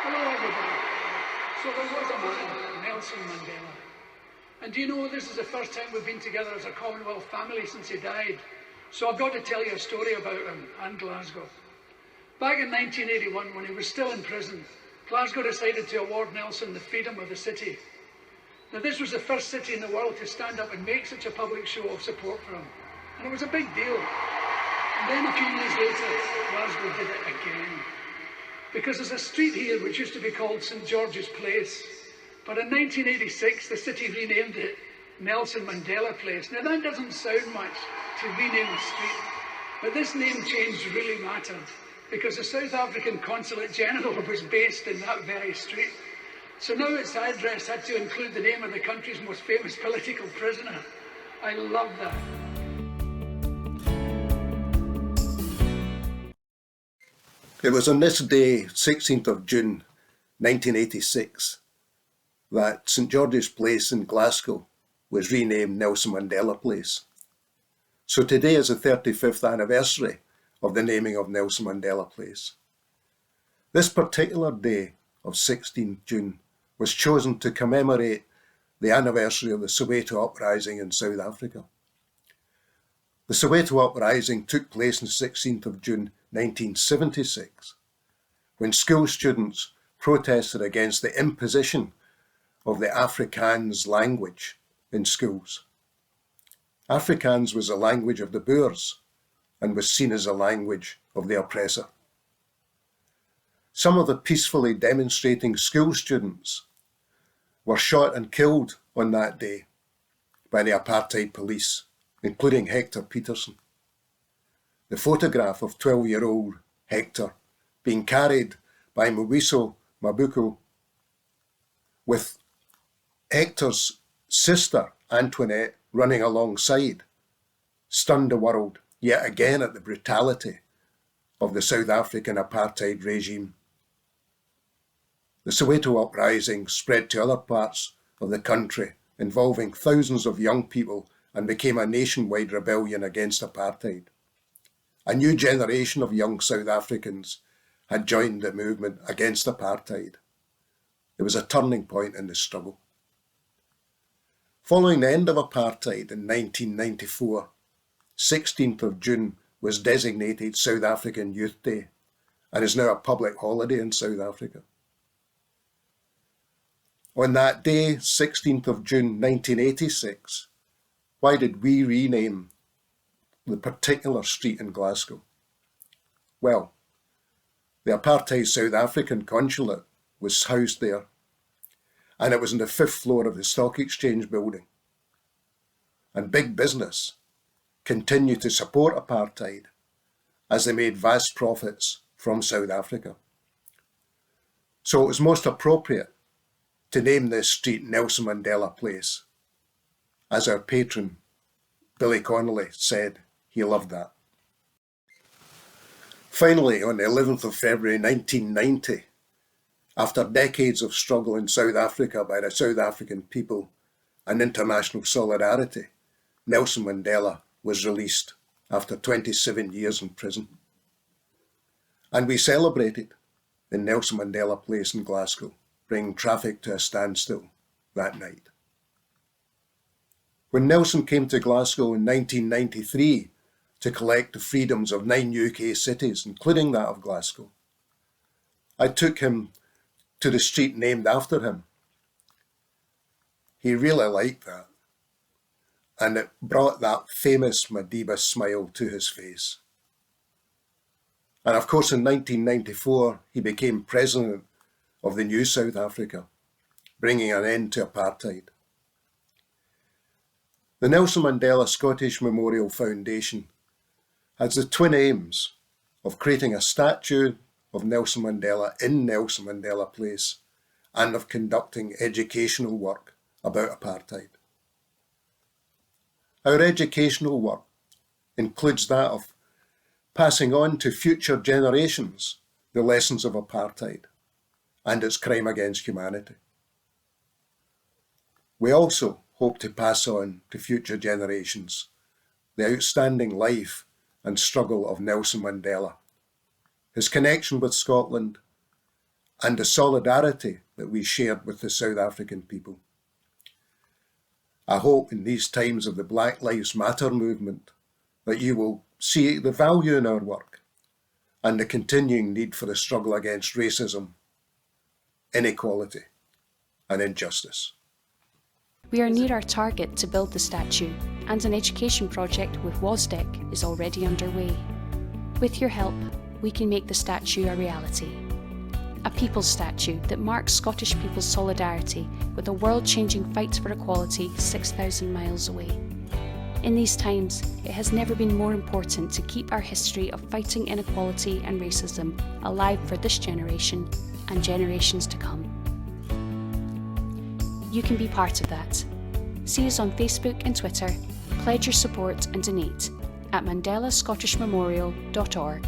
Hello everybody. So there was a man, Nelson Mandela. And do you know this is the first time we've been together as a Commonwealth family since he died. So I've got to tell you a story about him and Glasgow. Back in 1981, when he was still in prison, Glasgow decided to award Nelson the freedom of the city. Now this was the first city in the world to stand up and make such a public show of support for him. And it was a big deal. And then a few years later, Glasgow did it again. Because there's a street here which used to be called St George's Place. But in 1986, the city renamed it Nelson Mandela Place. Now that doesn't sound much to rename a street, but this name change really mattered because the South African Consulate General was based in that very street. So now its address had to include the name of the country's most famous political prisoner. I love that. It was on this day, 16th of June 1986, that St George's Place in Glasgow was renamed Nelson Mandela Place. So today is the 35th anniversary of the naming of Nelson Mandela Place. This particular day of 16th June was chosen to commemorate the anniversary of the Soweto uprising in South Africa. The Soweto uprising took place on 16th of June 1976, when school students protested against the imposition of the Afrikaans language in schools. Afrikaans was the language of the Boers and was seen as a language of the oppressor. Some of the peacefully demonstrating school students were shot and killed on that day by the apartheid police, including Hector Peterson. The photograph of 12-year-old Hector being carried by Mwiso Mabuku with Hector's sister Antoinette running alongside stunned the world yet again at the brutality of the South African apartheid regime. The Soweto uprising spread to other parts of the country, involving thousands of young people, and became a nationwide rebellion against apartheid. A new generation of young South Africans had joined the movement against apartheid. It was a turning point in the struggle. Following the end of apartheid in 1994, 16th of June was designated South African Youth Day and is now a public holiday in South Africa. On that day, 16th of June 1986, why did we rename the particular street in Glasgow? Well, the apartheid South African consulate was housed there, and it was on the 5th floor of the Stock Exchange building. And big business continued to support apartheid as they made vast profits from South Africa. So it was most appropriate to name this street Nelson Mandela Place. As our patron, Billy Connolly, said, he loved that. Finally, on the 11th of February 1990, after decades of struggle in South Africa by the South African people and international solidarity, Nelson Mandela was released after 27 years in prison. And we celebrated in Nelson Mandela Place in Glasgow, bringing traffic to a standstill that night. When Nelson came to Glasgow in 1993 to collect the freedoms of 9 UK cities, including that of Glasgow, I took him to the street named after him. He really liked that, and it brought that famous Madiba smile to his face. And of course in 1994 he became president of the new South Africa, bringing an end to apartheid. The Nelson Mandela Scottish Memorial Foundation has the twin aims of creating a statue of Nelson Mandela in Nelson Mandela Place and of conducting educational work about apartheid. Our educational work includes that of passing on to future generations the lessons of apartheid and its crime against humanity. We also hope to pass on to future generations the outstanding life and struggle of Nelson Mandela, his connection with Scotland, and the solidarity that we shared with the South African people. I hope in these times of the Black Lives Matter movement that you will see the value in our work and the continuing need for the struggle against racism, inequality and injustice. We are near our target to build the statue, and an education project with WASDEC is already underway. With your help, we can make the statue a reality. A people's statue that marks Scottish people's solidarity with a world-changing fight for equality 6,000 miles away. In these times, it has never been more important to keep our history of fighting inequality and racism alive for this generation and generations to come. You can be part of that. See us on Facebook and Twitter, pledge your support and donate at mandelascottishmemorial.org.